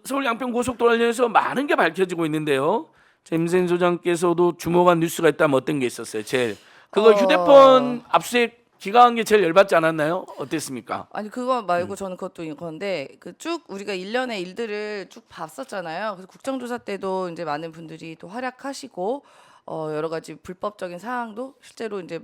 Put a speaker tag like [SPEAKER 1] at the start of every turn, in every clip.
[SPEAKER 1] 서울 양평 고속도로 관련해서 많은 게 밝혀지고 있는데요. 임센 소장께서도 주목한 뉴스가 있다면 어떤 게 있었어요? 제일 그거 휴대폰 압수수색 기각한 게 제일 열받지 않았나요? 어땠습니까?
[SPEAKER 2] 아니 그거 말고 저는 그것도 이건데 그 쭉 우리가 일련의 일들을 쭉 봤었잖아요. 그래서 국정조사 때도 이제 많은 분들이 또 활약하시고 여러 가지 불법적인 사항도 실제로 이제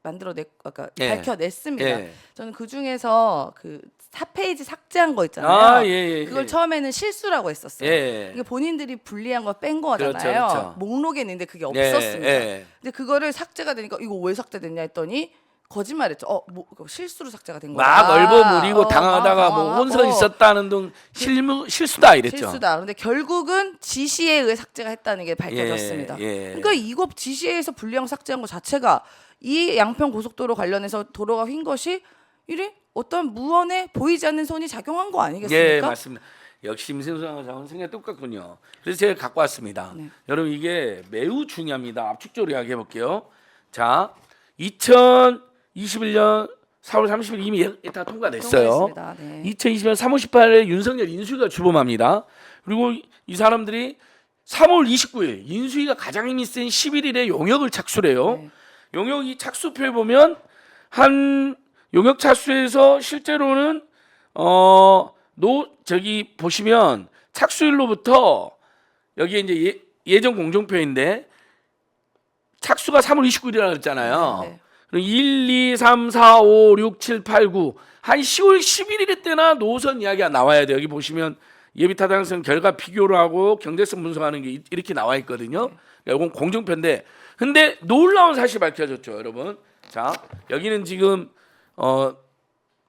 [SPEAKER 2] 그러니까
[SPEAKER 1] 예.
[SPEAKER 2] 밝혀냈습니다.
[SPEAKER 1] 예.
[SPEAKER 2] 저는 그 중에서 그 4페이지 삭제한 거 있잖아요.
[SPEAKER 1] 아, 예.
[SPEAKER 2] 그걸 처음에는 실수라고 했었어요.
[SPEAKER 1] 예.
[SPEAKER 2] 이게 본인들이 분리한 거 뺀
[SPEAKER 1] 그렇죠,
[SPEAKER 2] 거잖아요.
[SPEAKER 1] 그렇죠.
[SPEAKER 2] 목록에 있는데 그게
[SPEAKER 1] 예,
[SPEAKER 2] 없었습니다.
[SPEAKER 1] 예.
[SPEAKER 2] 근데 그거를 삭제가 되니까 이거 왜 삭제됐냐 했더니 거짓말했죠. 그거 실수로 삭제가 된 거다.
[SPEAKER 1] 막 얼버무리고 당하다가
[SPEAKER 2] 막
[SPEAKER 1] 뭐
[SPEAKER 2] 당황하고
[SPEAKER 1] 혼선 있었다는 등 실수다 이랬죠.
[SPEAKER 2] 실수다. 근데 결국은 지시에 의해 삭제가 했다는 게 밝혀졌습니다.
[SPEAKER 1] 예.
[SPEAKER 2] 그러니까 이거 지시에 의해서 불리한 삭제한 것 자체가 이 양평 고속도로 관련해서 도로가 휜 것이 이래 어떤 무언에 보이지 않는 손이 작용한 거 아니겠습니까?
[SPEAKER 1] 예, 맞습니다. 역시 임세훈 소장하고는 생각이 똑같군요. 그래서 제가 갖고 왔습니다.
[SPEAKER 2] 네.
[SPEAKER 1] 여러분 이게 매우 중요합니다. 압축적으로 이야기해 볼게요. 자, 2021년 4월 30일 이미 다 통과됐어요.
[SPEAKER 2] 통과했습니다. 네.
[SPEAKER 1] 2020년 3월 18일에 윤석열 인수위가 주범합니다. 그리고 이 사람들이 3월 29일 인수위가 가장 힘이 센 11일에 용역을 착수해요.
[SPEAKER 2] 네.
[SPEAKER 1] 용역 이 착수표에 보면 한 용역 착수에서 실제로는 저기 보시면 착수일로부터 여기 이제 예정 공정표인데 착수가 3월 29일이라고 했잖아요.
[SPEAKER 2] 네.
[SPEAKER 1] 그럼 1, 2, 3, 4, 5, 6, 7, 8, 9. 한 10월 11일 때나 노선 이야기가 나와야 돼요. 여기 보시면 예비 타당성 결과 비교를 하고 경제성 분석하는 게 이렇게 나와 있거든요. 이건 공정표인데 근데 놀라운 사실이 밝혀졌죠, 여러분. 자, 여기는 지금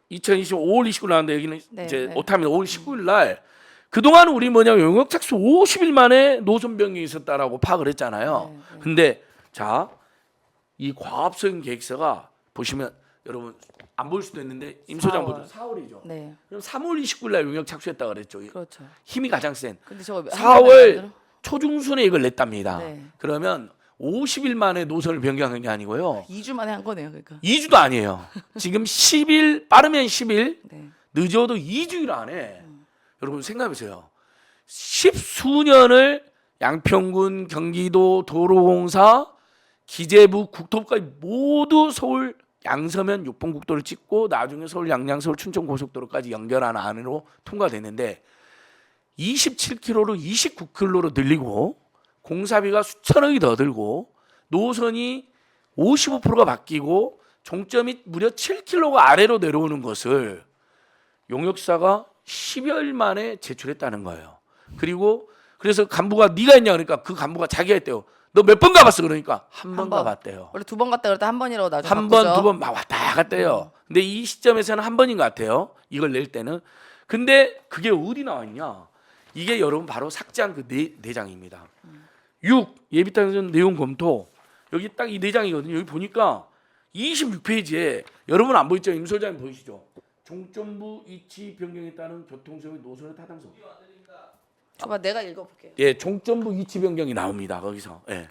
[SPEAKER 1] 2025 5월 29일 나왔는데 여기는
[SPEAKER 2] 네,
[SPEAKER 1] 이제
[SPEAKER 2] 네.
[SPEAKER 1] 오타입니다. 5월 19일 날 그동안 우리 뭐냐면 용역 착수 50일 만에 노선 변경이 있었다라고 파악을 했잖아요.
[SPEAKER 2] 네.
[SPEAKER 1] 근데 자, 이 과업적인 계획서가 보시면 여러분 안 보일 수도 있는데 임 소장
[SPEAKER 2] 4월.
[SPEAKER 1] 보죠. 4월이죠.
[SPEAKER 2] 네.
[SPEAKER 1] 그럼 3월 29일 날 용역 착수했다 그랬죠.
[SPEAKER 2] 그렇죠.
[SPEAKER 1] 힘이 가장 센
[SPEAKER 2] 근데 저거
[SPEAKER 1] 4월 초중순에 이걸 냈답니다.
[SPEAKER 2] 네.
[SPEAKER 1] 그러면 50일 만에 노선을 변경한 게 아니고요.
[SPEAKER 2] 2주 만에 한 거네요. 그러니까.
[SPEAKER 1] 2주도 아니에요. 지금 10일 빠르면 10일
[SPEAKER 2] 네.
[SPEAKER 1] 늦어도 2주일 안에 여러분 생각해 보세요. 10수년을 양평군 경기도 도로공사 기재부 국토부까지 모두 서울 양서면 6번 국도를 찍고 나중에 서울 양양 서울 춘천 고속도로까지 연결하는 안으로 통과됐는데 27km로 29km로 늘리고 공사비가 수천억이 더 들고 노선이 55%가 바뀌고 종점이 무려 7km가 아래로 내려오는 것을 용역사가 10여일 만에 제출했다는 거예요. 그리고 그래서 간부가 네가 했냐 그러니까 그 간부가 자기가 했대요. 너 몇 번 가봤어 그러니까 한 번
[SPEAKER 2] 번.
[SPEAKER 1] 가봤대요.
[SPEAKER 2] 원래 2번 갔다 그랬다 한 번이라고 나중에
[SPEAKER 1] 한 번,
[SPEAKER 2] 바꾸죠.
[SPEAKER 1] 두 번 막 왔다 갔대요. 근데 이 시점에서는 한 번인 것 같아요. 이걸 낼 때는. 근데 그게 어디 나와 있냐? 이게 여러분 바로 삭제한 그 네 장입니다. 6 예비타당 내용 검토 여기 딱 이 네 장이거든요. 여기 보니까 26페이지에 여러분 안 보이죠? 임 소장님 보이시죠? 종점부 위치 변경에 따른 교통수의 노선의 타당성.
[SPEAKER 2] 봐봐, 내가 읽어볼게요.
[SPEAKER 1] 예, 종점부 위치 변경이 나옵니다. 거기서. 예.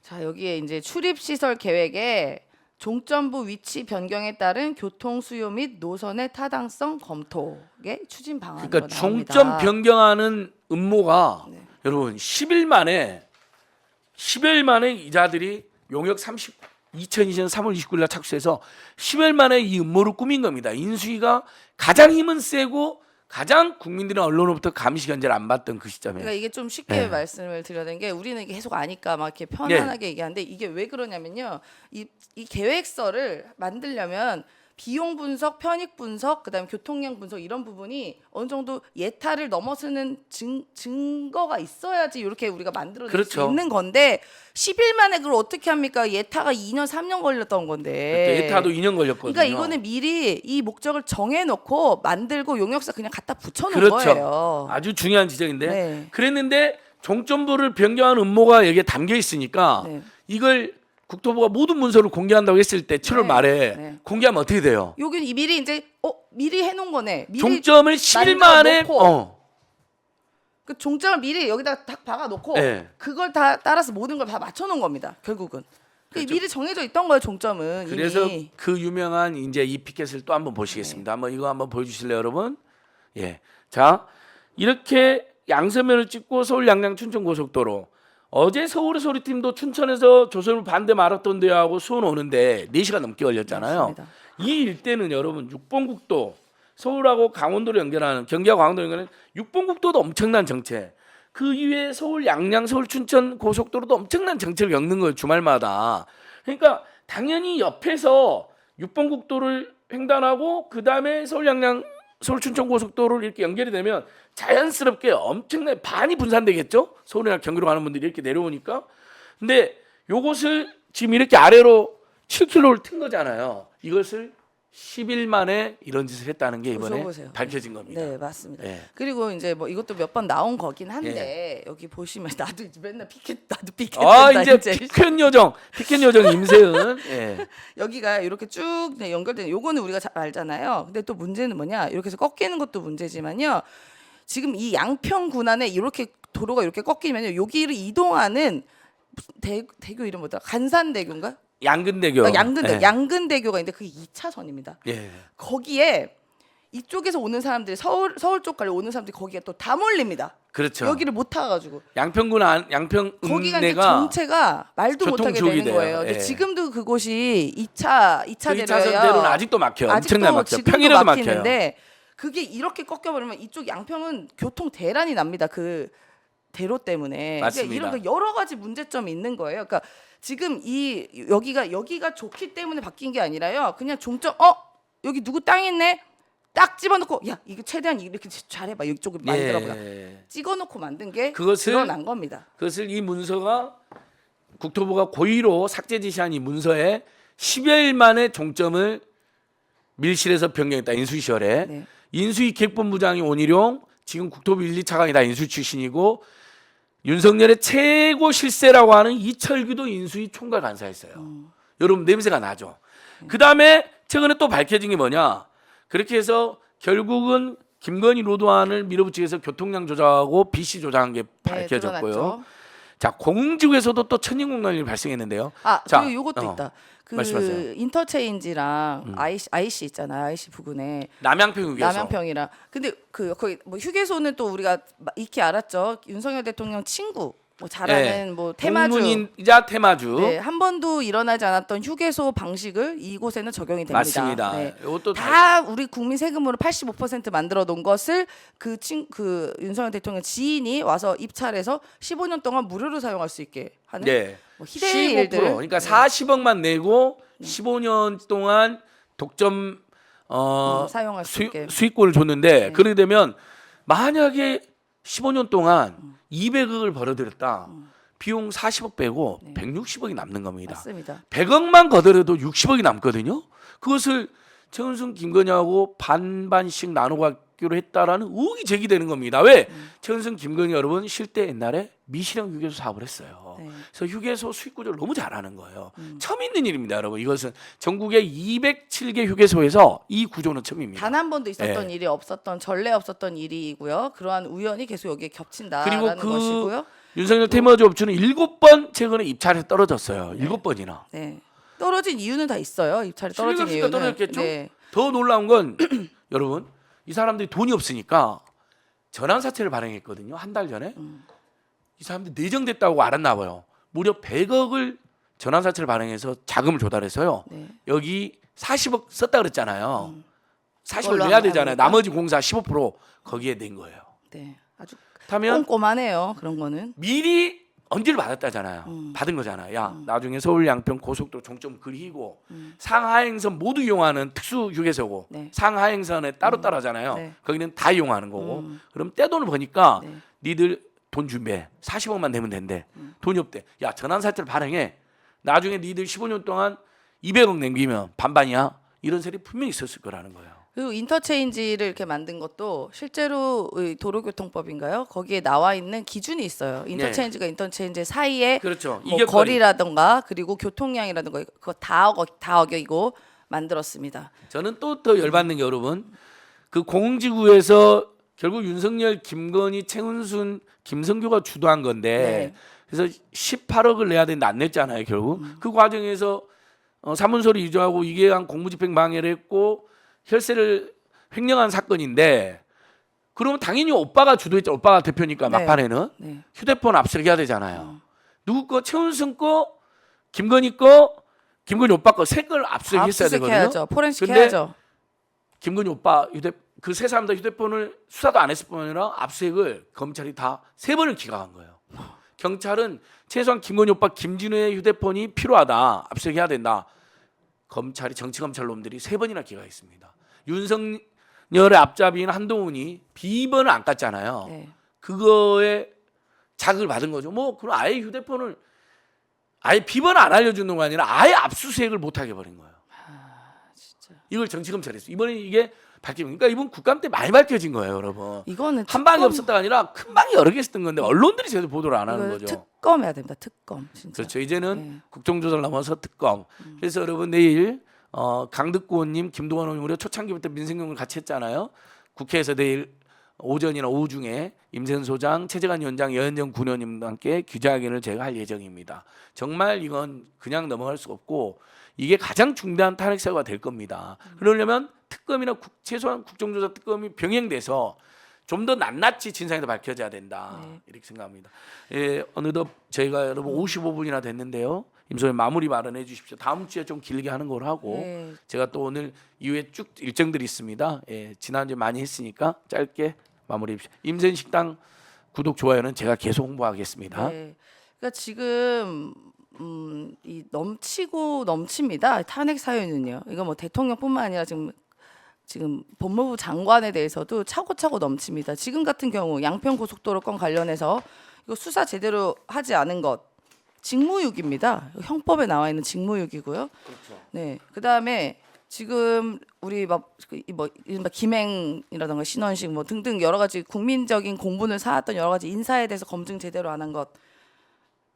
[SPEAKER 2] 자, 여기에 이제 출입 시설 계획에 종점부 위치 변경에 따른 교통 수요 및 노선의 타당성 검토의 추진 방안으로
[SPEAKER 1] 그러니까
[SPEAKER 2] 나옵니다.
[SPEAKER 1] 종점 변경하는 음모가
[SPEAKER 2] 네.
[SPEAKER 1] 여러분 10일 만에 이자들이 용역 2020년 3월 29일 날 착수해서 10일 만에 이 음모를 꾸민 겁니다. 인수위가 가장 힘은 세고 가장 국민들은 언론으로부터 감시 견제를 안 받던 그 시점에.
[SPEAKER 2] 그러니까 이게 좀 쉽게
[SPEAKER 1] 네.
[SPEAKER 2] 말씀을 드려야 되는 게 우리는 이게 계속 아니까 막 이렇게 편안하게 얘기하는데 이게 왜 그러냐면요. 이 계획서를 만들려면 비용 분석, 편익 분석, 그다음에 교통량 분석 이런 부분이 어느 정도 예타를 넘어서는 증거가 있어야지 이렇게 우리가 만들어낼
[SPEAKER 1] 그렇죠.
[SPEAKER 2] 수 있는 건데 10일 만에 그걸 어떻게 합니까? 예타가 2년, 3년 걸렸던 건데.
[SPEAKER 1] 예타도 2년 걸렸거든요.
[SPEAKER 2] 그러니까 이거는 미리 이 목적을 정해놓고 만들고 용역사 그냥 갖다 붙여놓은
[SPEAKER 1] 그렇죠.
[SPEAKER 2] 거예요.
[SPEAKER 1] 아주 중요한 지적인데
[SPEAKER 2] 네.
[SPEAKER 1] 그랬는데 종점부를 변경한 음모가 여기에 담겨 있으니까
[SPEAKER 2] 네.
[SPEAKER 1] 이걸 국토부가 모든 문서를 공개한다고 했을 때 7월
[SPEAKER 2] 네.
[SPEAKER 1] 말에
[SPEAKER 2] 네.
[SPEAKER 1] 공개하면 어떻게 돼요?
[SPEAKER 2] 여기는 미리 이제 미리 해놓은 거네. 미리
[SPEAKER 1] 종점을 10일 만에
[SPEAKER 2] 놓고. 그 종점을 미리 여기다 딱 박아놓고
[SPEAKER 1] 네.
[SPEAKER 2] 그걸 다 따라서 모든 걸 다 맞춰놓은 겁니다. 결국은
[SPEAKER 1] 그렇죠.
[SPEAKER 2] 미리 정해져 있던 거예요. 종점은
[SPEAKER 1] 그래서
[SPEAKER 2] 이미.
[SPEAKER 1] 그 유명한 이제 이 피켓을 또 한번 보시겠습니다. 한번 이거 한번 보여주실래요, 여러분? 예. 자, 이렇게 양서면을 찍고 서울 양양 춘천 고속도로 어제 서울의 소리팀도 춘천에서 조선을 반대 마라톤 대회하고 수원 오는데 4시간 넘게 걸렸잖아요.
[SPEAKER 2] 맞습니다.
[SPEAKER 1] 이 일대는 여러분 6번 국도 서울하고 강원도를 연결하는 경기와 강원도를 연결하는 6번 국도도 엄청난 정체. 그 이외에 서울 양양 서울 춘천 고속도로도 엄청난 정체를 겪는 거예요. 주말마다. 그러니까 당연히 옆에서 6번 국도를 횡단하고 그다음에 서울 양양 서울 춘천 고속도로를 이렇게 연결이 되면 자연스럽게 엄청나게 반이 분산되겠죠. 서울이나 경기로 가는 분들이 이렇게 내려오니까. 근데 요것을 지금 이렇게 아래로 7km를 튼 거잖아요. 이것을 10일 만에 이런 짓을 했다는 게 이번에
[SPEAKER 2] 보셔보세요.
[SPEAKER 1] 밝혀진 겁니다.
[SPEAKER 2] 네, 맞습니다.
[SPEAKER 1] 예.
[SPEAKER 2] 그리고 이제 뭐 이것도 몇 번 나온 거긴 한데 여기 보시면 나도 이제 맨날 나도 피켓
[SPEAKER 1] 아
[SPEAKER 2] 된다,
[SPEAKER 1] 이제 피켓 요정 임세은. 예.
[SPEAKER 2] 여기가 이렇게 쭉 연결되는 요거는 우리가 잘 알잖아요. 근데 또 문제는 뭐냐? 이렇게 해서 꺾이는 것도 문제지만요. 지금 이 양평 군안에 이렇게 도로가 이렇게 꺾이면요. 여기를 이동하는 무슨 대교 이름 뭐더라? 간산대교인가?
[SPEAKER 1] 양근대교. 예.
[SPEAKER 2] 양근대교가 있는데 그게 2차선입니다.
[SPEAKER 1] 예.
[SPEAKER 2] 거기에 이쪽에서 오는 사람들이 서울 쪽 가려 오는 사람들이 거기에 또 다 몰립니다.
[SPEAKER 1] 그렇죠.
[SPEAKER 2] 여기를 못 타가지고
[SPEAKER 1] 양평군 양평
[SPEAKER 2] 거기가 이제
[SPEAKER 1] 읍내가
[SPEAKER 2] 정체가 말도 못하게
[SPEAKER 1] 교통지옥이
[SPEAKER 2] 되는
[SPEAKER 1] 돼요.
[SPEAKER 2] 거예요. 근데
[SPEAKER 1] 예.
[SPEAKER 2] 지금도 그곳이 2차
[SPEAKER 1] 그 2차선
[SPEAKER 2] 대로예요.
[SPEAKER 1] 대로는 아직도 막혀. 엄청나게 막혀.
[SPEAKER 2] 지금도
[SPEAKER 1] 평일에도 막혀요.
[SPEAKER 2] 막히는데 그게 이렇게 꺾여버리면 이쪽 양평은 교통 대란이 납니다. 그 대로 때문에.
[SPEAKER 1] 맞습니다.
[SPEAKER 2] 그러니까 이런 여러 가지 문제점이 있는 거예요. 그러니까 지금 이 여기가 좋기 때문에 바뀐 게 아니라요. 그냥 종점 여기 누구 땅 있네. 딱 집어넣고 야 이거 최대한 이렇게 잘해봐 이쪽을 만들어보자. 찍어놓고 만든 게
[SPEAKER 1] 그것을-
[SPEAKER 2] 드러난 겁니다.
[SPEAKER 1] 그것을 이 문서가 국토부가 고의로 삭제 지시한 이 문서에 10여일 만에 종점을 밀실에서 변경했다. 인수시절에.
[SPEAKER 2] 네.
[SPEAKER 1] 인수위 기획본부장이 원희룡 지금 국토부 1, 2차관이 다 인수 출신이고 윤석열의 최고 실세라고 하는 이철규도 인수위 총괄 간사였어요. 여러분 냄새가 나죠. 그다음에 최근에 또 밝혀진 게 뭐냐. 그렇게 해서 결국은 김건희 노도안을 밀어붙이기 위해서 교통량 조작하고 BC 조작한 게 밝혀졌고요.
[SPEAKER 2] 드러났죠.
[SPEAKER 1] 자 공직에서도 또 천인공난이 발생했는데요.
[SPEAKER 2] 자, 그리고 요것도 있다. 그
[SPEAKER 1] 말씀하세요.
[SPEAKER 2] 인터체인지랑 IC 있잖아요. IC 부근에
[SPEAKER 1] 남양평 휴게소.
[SPEAKER 2] 남양평이랑. 근데 거기 뭐 휴게소는 또 우리가 익히 알았죠. 윤석열 대통령 친구 뭐 잘하는 뭐 테마주.
[SPEAKER 1] 공문이자 테마주.
[SPEAKER 2] 네, 한 번도 일어나지 않았던 휴게소 방식을 이곳에는 적용이 됩니다.
[SPEAKER 1] 맞습니다.
[SPEAKER 2] 네.
[SPEAKER 1] 이것도
[SPEAKER 2] 다 우리 국민 세금으로 85% 만들어 놓은 것을 그 윤석열 대통령 지인이 와서 입찰해서 15년 동안 무료로 사용할 수 있게 하는
[SPEAKER 1] 네.
[SPEAKER 2] 뭐 희대의 일들.
[SPEAKER 1] 그러니까 40억만 내고 15년 동안 독점
[SPEAKER 2] 사용할 수 있게.
[SPEAKER 1] 수익권을 줬는데 그렇게 되면 만약에 15년 동안 200억을 벌어들였다. 비용 40억 빼고 160억이 남는 겁니다.
[SPEAKER 2] 맞습니다.
[SPEAKER 1] 100억만 거들여도 60억이 남거든요. 그것을 최은순 김건희하고 반반씩 나눠 갖기로 했다라는 의혹이 제기되는 겁니다. 왜? 최은순 김건희 여러분 쉴 때 옛날에 미시령 휴게소 사업을 했어요.
[SPEAKER 2] 네.
[SPEAKER 1] 그래서 휴게소 수익 구조를 너무 잘하는 거예요. 처음 있는 일입니다, 여러분. 이것은 전국의 207개 휴게소에서 이 구조는 처음입니다.
[SPEAKER 2] 단 한 번도 있었던
[SPEAKER 1] 네.
[SPEAKER 2] 일이 없었던 전례 없었던 일이고요. 그러한 우연이 계속 여기에 겹친다라는
[SPEAKER 1] 그리고 그
[SPEAKER 2] 것이고요.
[SPEAKER 1] 윤석열 테마주 업체는 7번 최근에 입찰에 떨어졌어요. 7번이나.
[SPEAKER 2] 네. 떨어진 이유는 다 있어요. 입찰이 떨어진
[SPEAKER 1] 실력이니까
[SPEAKER 2] 이유는.
[SPEAKER 1] 떨어졌겠죠.
[SPEAKER 2] 네.
[SPEAKER 1] 더 놀라운 건 여러분 이 사람들이 돈이 없으니까 전환사채를 발행했거든요. 한 달 전에 이 사람들이 내정됐다고 알았나 봐요. 무려 100억을 전환사채를 발행해서 자금을 조달해서요.
[SPEAKER 2] 네.
[SPEAKER 1] 여기 40억 썼다 그랬잖아요. 40억
[SPEAKER 2] 그걸로
[SPEAKER 1] 내야
[SPEAKER 2] 한번
[SPEAKER 1] 되잖아요.
[SPEAKER 2] 해볼까?
[SPEAKER 1] 나머지 공사 15% 거기에 낸 거예요.
[SPEAKER 2] 네. 아주
[SPEAKER 1] 그렇다면
[SPEAKER 2] 꼼꼼하네요. 그런 거는.
[SPEAKER 1] 미리 언지를 받았다잖아요. 받은 거잖아요. 야, 나중에 서울 양평 고속도로 종점 그리고 상하행선 모두 이용하는 특수 휴게소고
[SPEAKER 2] 네.
[SPEAKER 1] 상하행선에 따로 하잖아요.
[SPEAKER 2] 네.
[SPEAKER 1] 거기는 다 이용하는 거고. 그럼 떼돈을 버니까
[SPEAKER 2] 네.
[SPEAKER 1] 니들 돈 준비해. 40억만 내면 된대. 돈이 없대. 야, 전환사채를 발행해. 나중에 니들 15년 동안 200억 남기면 반반이야. 이런 세리 분명히 있었을 거라는 거예요.
[SPEAKER 2] 그리고 인터체인지를 이렇게 만든 것도 실제로 의 도로교통법인가요? 거기에 나와 있는 기준이 있어요. 인터체인지가 인터체인지 사이에
[SPEAKER 1] 그렇죠.
[SPEAKER 2] 뭐
[SPEAKER 1] 이격거리.
[SPEAKER 2] 거리라든가 그리고 교통량이라든가 그거 다 어기고 만들었습니다.
[SPEAKER 1] 저는 또 더 열받는 게 여러분 그 공공지구에서 결국 윤석열, 김건희, 최은순, 김성규가 주도한 건데 그래서 18억을 내야 되는데 안 냈잖아요 결국. 그 과정에서 사문서를 위조하고 이계한 공무집행 방해를 했고 혈세를 횡령한 사건인데 그러면 당연히 오빠가 주도했죠. 오빠가 대표니까
[SPEAKER 2] 네.
[SPEAKER 1] 막판에는
[SPEAKER 2] 네.
[SPEAKER 1] 휴대폰 압수해야 되잖아요. 누구 거? 최은순 거, 김건희 거, 김건희 오빠 거 세 걸 압수했어야 되거든요.
[SPEAKER 2] 압수수색해야죠. 포렌식
[SPEAKER 1] 근데
[SPEAKER 2] 해야죠.
[SPEAKER 1] 김건희 오빠 그 세 사람 다 휴대폰을 수사도 안 했을 뿐 아니라 압수색을 검찰이 다 세 번을 기각한 거예요. 경찰은 최소한 김건희 오빠 김진우의 휴대폰이 필요하다. 압수해야 된다. 검찰이 정치검찰 놈들이 세 번이나 기각했습니다. 윤석열의 앞잡이인 한동훈이 비번을 안 깠잖아요.
[SPEAKER 2] 네.
[SPEAKER 1] 그거에 자극을 받은 거죠. 뭐 그럼 아예 휴대폰을 아예 비번을 안 알려주는 거 아니라 아예 압수수색을 못하게 버린 거예요.
[SPEAKER 2] 진짜.
[SPEAKER 1] 이걸 정치검찰이 했어요. 이번에 이게 밝히면 그러니까 이번 국감 때 많이 밝혀진 거예요, 여러분.
[SPEAKER 2] 이거는
[SPEAKER 1] 한 방이 없었다가 아니라 큰 방이 여러 개 있었던 건데 언론들이 제대로 보도를 안 하는
[SPEAKER 2] 이거
[SPEAKER 1] 거죠.
[SPEAKER 2] 특검해야 됩니다. 특검 진짜.
[SPEAKER 1] 그렇죠. 이제는
[SPEAKER 2] 네.
[SPEAKER 1] 국정조사를 넘어서 특검. 그래서 여러분 내일 강득구원님, 김동완 의원님 우리가 초창기부터 민생경을 같이 했잖아요. 국회에서 내일 오전이나 오후 중에 임세은 소장, 최재관 위원장, 여현정 군의원님과 함께 기자회견을 제가 할 예정입니다. 정말 이건 그냥 넘어갈 수 없고 이게 가장 중대한 탄핵 사유가 될 겁니다. 그러려면 특검이나 최소한 국정조사 특검이 병행돼서 좀 더 낱낱이 진상이 더 밝혀져야 된다.
[SPEAKER 2] 네.
[SPEAKER 1] 이렇게 생각합니다. 예, 어느덧 저희가 여러분 55분이나 됐는데요. 임소연 마무리 발언해 주십시오. 다음 주에 좀 길게 하는 걸 하고
[SPEAKER 2] 네.
[SPEAKER 1] 제가 또 오늘 이후에 쭉 일정들이 있습니다. 예, 지난주에 많이 했으니까 짧게 마무리해 주십시오. 임소연 식당 구독 좋아요는 제가 계속 홍보하겠습니다.
[SPEAKER 2] 네. 그러니까 지금 이 넘치고 넘칩니다. 탄핵 사유는요. 이거 뭐 대통령뿐만 아니라 지금 법무부 장관에 대해서도 차고차고 넘칩니다. 지금 같은 경우 양평 고속도로 건 관련해서 이거 수사 제대로 하지 않은 것 직무유기입니다. 형법에 나와 있는 직무유기고요.
[SPEAKER 1] 그렇죠.
[SPEAKER 2] 네. 그다음에 지금 우리 이른바 김행이라든가 신원식 뭐 등등 여러 가지 국민적인 공분을 사왔던 여러 가지 인사에 대해서 검증 제대로 안 한 것.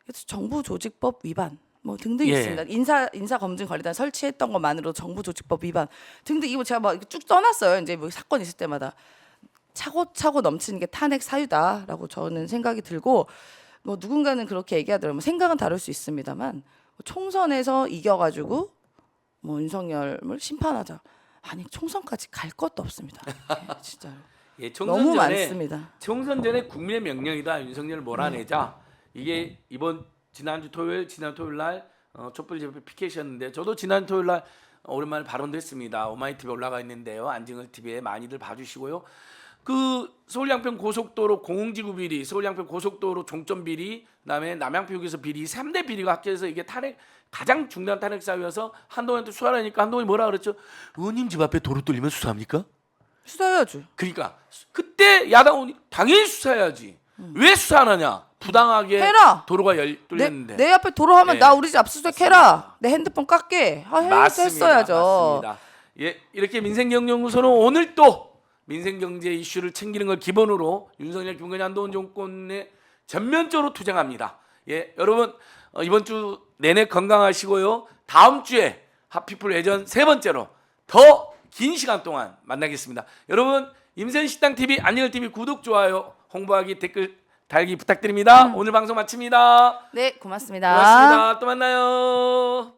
[SPEAKER 2] 그래서 정부조직법 위반 뭐 등등
[SPEAKER 1] 예.
[SPEAKER 2] 있습니다. 인사 검증 관리단 설치했던 것만으로 정부조직법 위반 등등 이거 제가 막 쭉 써놨어요. 이제 뭐 사건 있을 때마다 차고 넘치는 게 탄핵 사유다라고 저는 생각이 들고 뭐 누군가는 그렇게 얘기하더라고요. 뭐 생각은 다를 수 있습니다만 뭐 총선에서 이겨가지고 뭐 윤석열을 심판하자. 아니 총선까지 갈 것도 없습니다. 네, 진짜로.
[SPEAKER 1] 예, 총선
[SPEAKER 2] 너무
[SPEAKER 1] 전에
[SPEAKER 2] 많습니다.
[SPEAKER 1] 총선 전에 국민의 명령이다. 윤석열을 몰아내자. 이게 이번 지난 토요일 날 촛불 집회 피켓이었는데 저도 지난 토요일 날 오랜만에 발언도 했습니다. 오마이TV에 올라가 있는데요. 안진걸 TV에 많이들 봐주시고요. 그 서울 양평 고속도로 공흥지구 비리, 서울 양평 고속도로 종점 비리, 그다음에 남양평 휴게소 비리 3대 비리가 합쳐서 이게 탄핵 가장 중대한 탄핵 사유여서 한동훈한테 수사하니까 한동훈이 뭐라 그랬죠? 의원님 집 앞에 도로 뚫리면 수사합니까?
[SPEAKER 2] 수사해야죠.
[SPEAKER 1] 그러니까 그때 야당은 당연히 수사해야지. 왜 수사 안 하냐? 부당하게
[SPEAKER 2] 해라.
[SPEAKER 1] 도로가 뚫렸는데.
[SPEAKER 2] 내 앞에 도로하면
[SPEAKER 1] 네.
[SPEAKER 2] 나 우리 집 압수수색 해라. 내 핸드폰 깎게. 했어야죠.
[SPEAKER 1] 맞습니다. 예, 이렇게 민생경제연구소는 오늘 또 민생경제 이슈를 챙기는 걸 기본으로 윤석열, 김건희, 한동훈 정권에 전면적으로 투쟁합니다. 예, 여러분 이번 주 내내 건강하시고요. 다음 주에 핫피플 예전 세 번째로 더 긴 시간 동안 만나겠습니다. 여러분 임세은 식당 TV, 안진걸 TV 구독, 좋아요, 홍보하기, 댓글 달기 부탁드립니다. 오늘 방송 마칩니다.
[SPEAKER 2] 네, 고맙습니다.
[SPEAKER 1] 고맙습니다. 또 만나요.